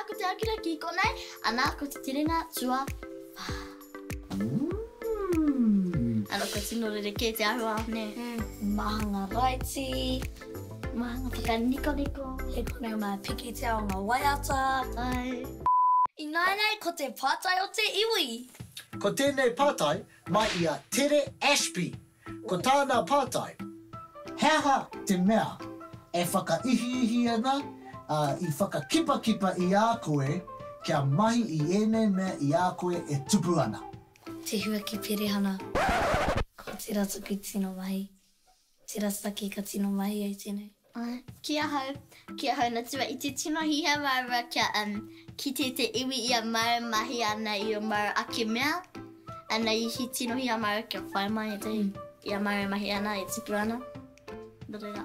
ko te akira ki konei, ana ko te tiringa tua pā. Ana ko tino rere ke te ahua ne. Mahanga raiti. Mahanga whakaniko niko. He konei mai piki te ao ngā waiata. Ai. I nainei ko te pātai o te iwi. Ko tēnei pātai, mai ia Tere Ashby. Ko tāna pātai, heaha te mea e whakaihi ana, I whakakipa I a koe, kia mahi I ene mea I a koe e tupu ana. Te hua ki perehana. Ko te rata ki tino mahi. Te rata ki ka tino mahi ai tēnei. Ai. Kia hau na tua I te tino hiha mara kia ki te iwi ia mara mahi ana I o mara ake mea. Ana I hi tino hiha mara kia whai mai e te ia mara mahi ana e tipu ana.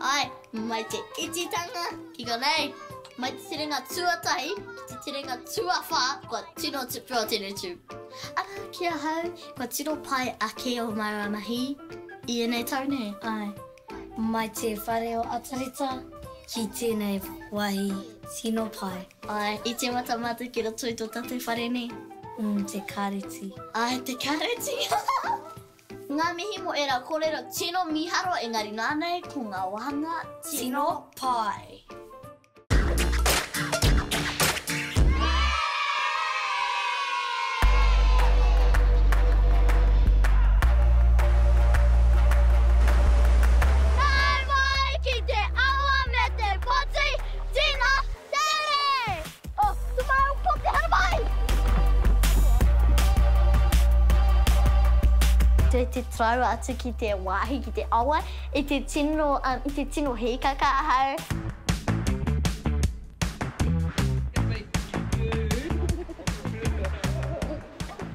Ai, mai te ititanga ki konei. Mai te tiringa tuatahi, ki te tiringa tuawha, kua tino tipu o tēnei tū. Ana kia hau, kua tino pai ake o mara mahi I enei tau ne. Ai. Mai te whare o atarita, ki tēnei wahi tino pai. Ai, I te matamata ki ra tui tō tate whare ne. Te kareti. Ai, te kareti. Ngā mihi mo era kōrero tino miharo engari nānei ko ngā wahanga Tino pai. Te trau atu ki te wāhi, ki te awa, I te tino hekaka hau.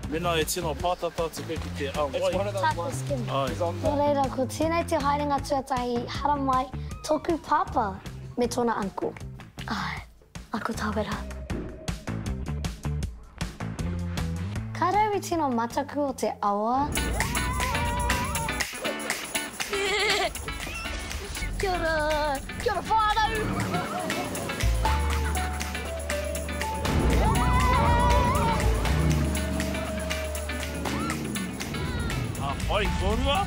Mena e tino pātata te ki te awai. Taco skin. Ai. Nō reira, ko tēnei te haerenga tuatahi hara mai tōku pāpā me tōna uncle. Ai, ako tāwera. Ka rau I tino mataku o te awa. Kia ora whānau! Oi, korua?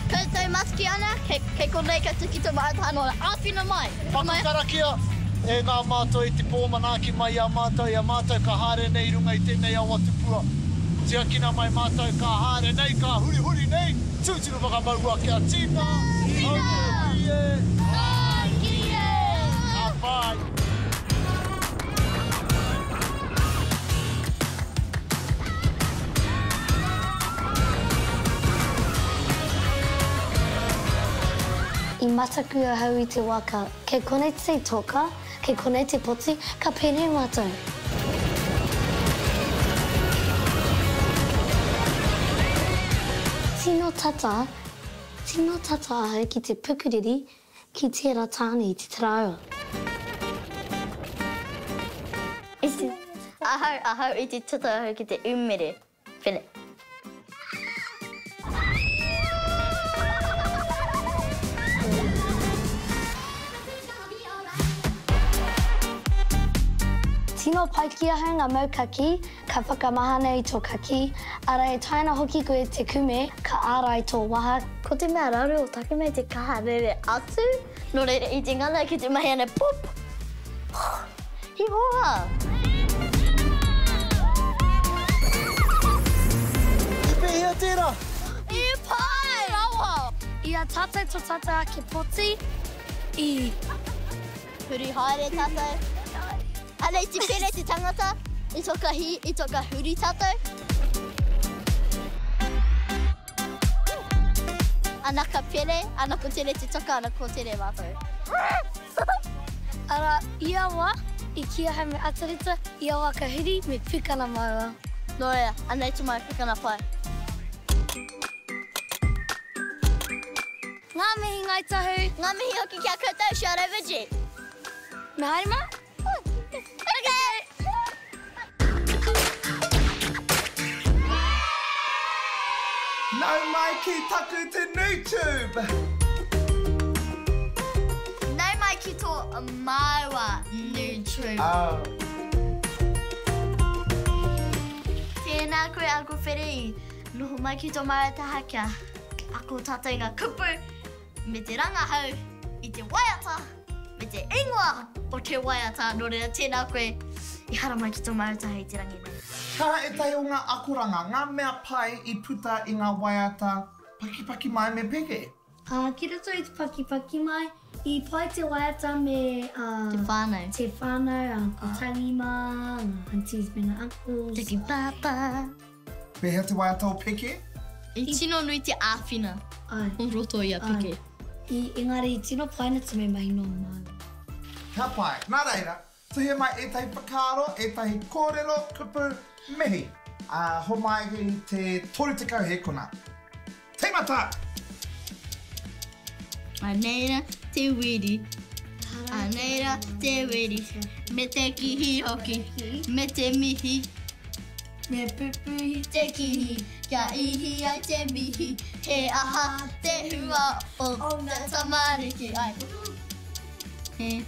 Koutou maski ana, kei konei ka tuki tō mahatano āwhina mai. Whakakarakia e ngā mātou I te pōmanaki mai a mātou ka haere nei runga I tēnei awa tupua. Tia kina mai mātou ka haere nei, ka huri nei, tūturu whakamaua kia tīna. Tīna! Kie! Ka whai! I mataku a hau I te waka, kei konei te toka, kei konei te poti, ka pēnei mātou. Tino tata ahau ki te pukuriri, ki te ratāni I te taraua. Ahau I te tata ahau ki te umere. Whine. Tino pai ki ahau ngā maukaki, ka whakamahana I tō kaki, ara e taina hoki koe te kume, ka ārai tō waha. Ko te mea raru o take mei te kaha rere atu, no reire I te ngana ki te mahi ane pop. Hi hoa! I pēhia tērā! I pai! Rawa! Ia tātai tō tata ke poti, I Huri haere tātou. Ana I te pere te tangata, I toka huri tātou. Ana ka pere, ana ko tere te toka, ana ko tere mātou. ara ia wa, I kia hai me atarita, ia wa ka hiri me pikana maua. No ea, ana I tu mai pikana pai. Ngā mihi ngai tahu, Ngā mihi hoki kia koutou, Shara Vigi. me haere ma? Okay! Nau mai ki taku te YouTube! Nau mai ki tō Maiwa New true. Tēnā koe Uncle Where, noho mai ki tō marataha kia ako tātou ngā kupu me te rangahau I te waiata me te ingoa o te waiata. Nō reira tēnā koe I hara mai ki tō marataha I te rangi nei. Ka etahi o ngā akoranga, ngā mea pai I puta I ngā waiata paki mai me peke. Ki roto I te paki mai, I pai te waiata me Te whānau. te whānau, Uncle Tangima, ngā aunties me ngā uncles. Te ki papa. Pehea te waiata o peke? I tino nui te āwhina Ai. o roto I a pike. Engari, tino paina te me mai no mau. Ka pai, nā reira, tuhia mai etahi pakaro, etahi kōrero, kupu, mihi. Ho mai I te toru te kau he kona. Teimata! Aneira te wiri, aneira te wiri, me te kihi hoki, me te mihi. Me pupuhi te kihi, kia ihi ai te mihi, he aha te hua o ngā tamariki ai. He.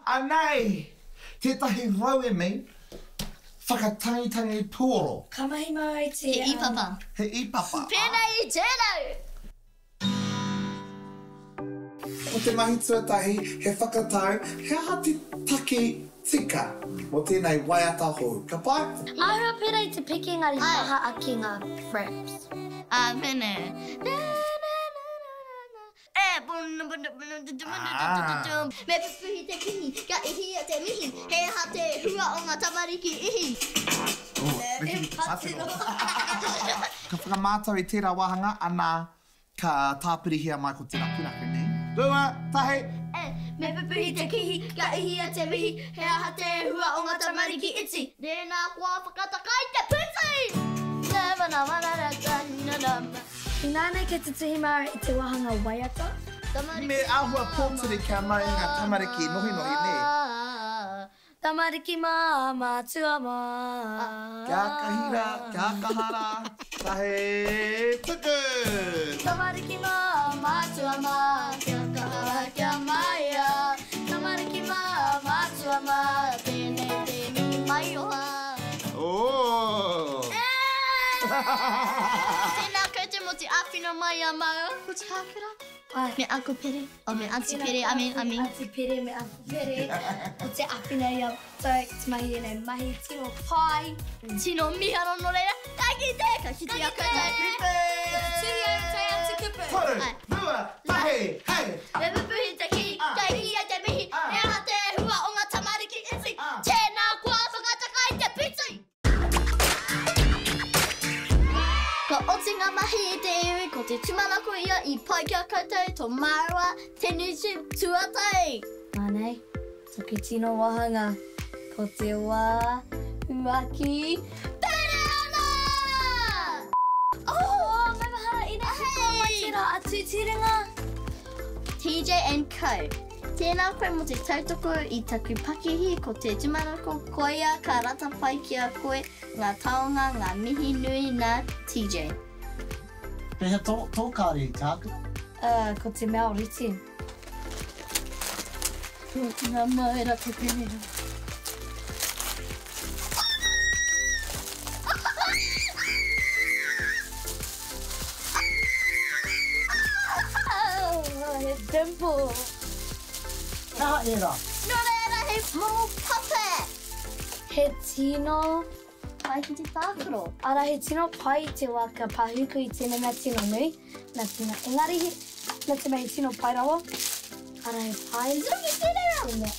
Anei, tētahi raue mei, whakatangitangi puoro. Ka mahi mai te... He ipapa. He ipapa. Pēnā I tēnau! O te mahi tuatahi, he whakatau, he aha te take tika mo tēnei waiata hou. Ka pai? Ahura pērā I te peke ngari maha aki ngā fraps. Pēnā. Me pupuhi te kihi, kia ihi a te mihi, he aha te hua o ngā tamariki ihi. Ka whakamātau I tērā wahanga, ana ka tāpirihia mai ko tēnā punake nei. Rua, tahe. Me pupuhi te kihi, kia ihi a te mihi, he aha te hua o ngā tamariki iti. Nēnā kua whakatakai te piti! I nānei ke te tuhimara I te wahanga waiata. Me ahua pōturi kia mai ngā tamariki nohi nei. Tamariki mā, tua mā. Kia kahira, kia kahara, tahe tuku. Tamariki mā, tua mā, kia kahara, kia maia. Tamariki mā, tua mā, tēnei te mai oha. Oh! Tēnā koutou mo te āwhina mai a mau. Ko te hākura? Ai. Me Uncle Pere. O me Auntie Pere, amen. Auntie Pere me Uncle Pere. O te awhina I a tau te mahi e nei mahi tino pai. Tino miharo no reira. Ka kite a koutou. Tiri au tai atu kupu. Toru, rua, tahe, hei. Me pupuhi te kihi, kia ihi a te mihi, e aha te hua o ngā tamariki iti. Tēnā kua whakatakai te piti. Ka oti ngā mahi I te iwi, ko te tumanako ia I pai kia koutou tō marawa te YouTube tuatai. Mānei, toki tino wahanga. Ko te wā, huaki. Pere ana! Oh, mai mahara I nei Ahei! mai tira atu tiringa. TJ and Co. Tēnā koe mo te tautoko I taku pakihi ko te tumanako koia ka rata pai ki a koe ngā taonga ngā mihi nui nā TJ. Pehea tō kāre tāku. Ko te mea riti. Ngā maera te penera. He dimple. Ka era. No reira he momo puppet! He tino. Pai ki te tākaro. Ara he tino pai I te waka pahuku I tēnei mea tino nui. Nā tina engari he, nā te mea he tino pai rawa. Ara he pai. Zungi tēnera! Tēnei.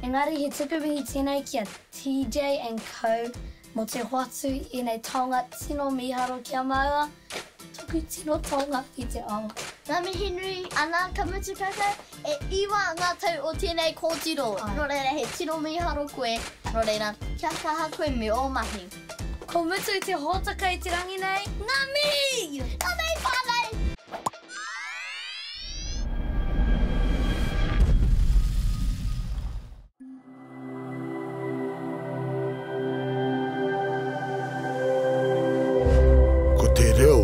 Engari he tuku mihi tēnei ki a TJ and Co. Mo te hoatu I nei taonga tino miharo kia maua. Tuku tino taonga I te ao. Ngā mihi nui ana ka mutu kakau e iwa ngā tau o tēnei kōtiro. No reira he tino miharo koe. No reira kia kaha koe me o mahi. Ko mutu I te hōtaka I te rangi nei. Ngā mihi! Ngā mihi whānei! Ko te reo,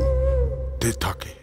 te take.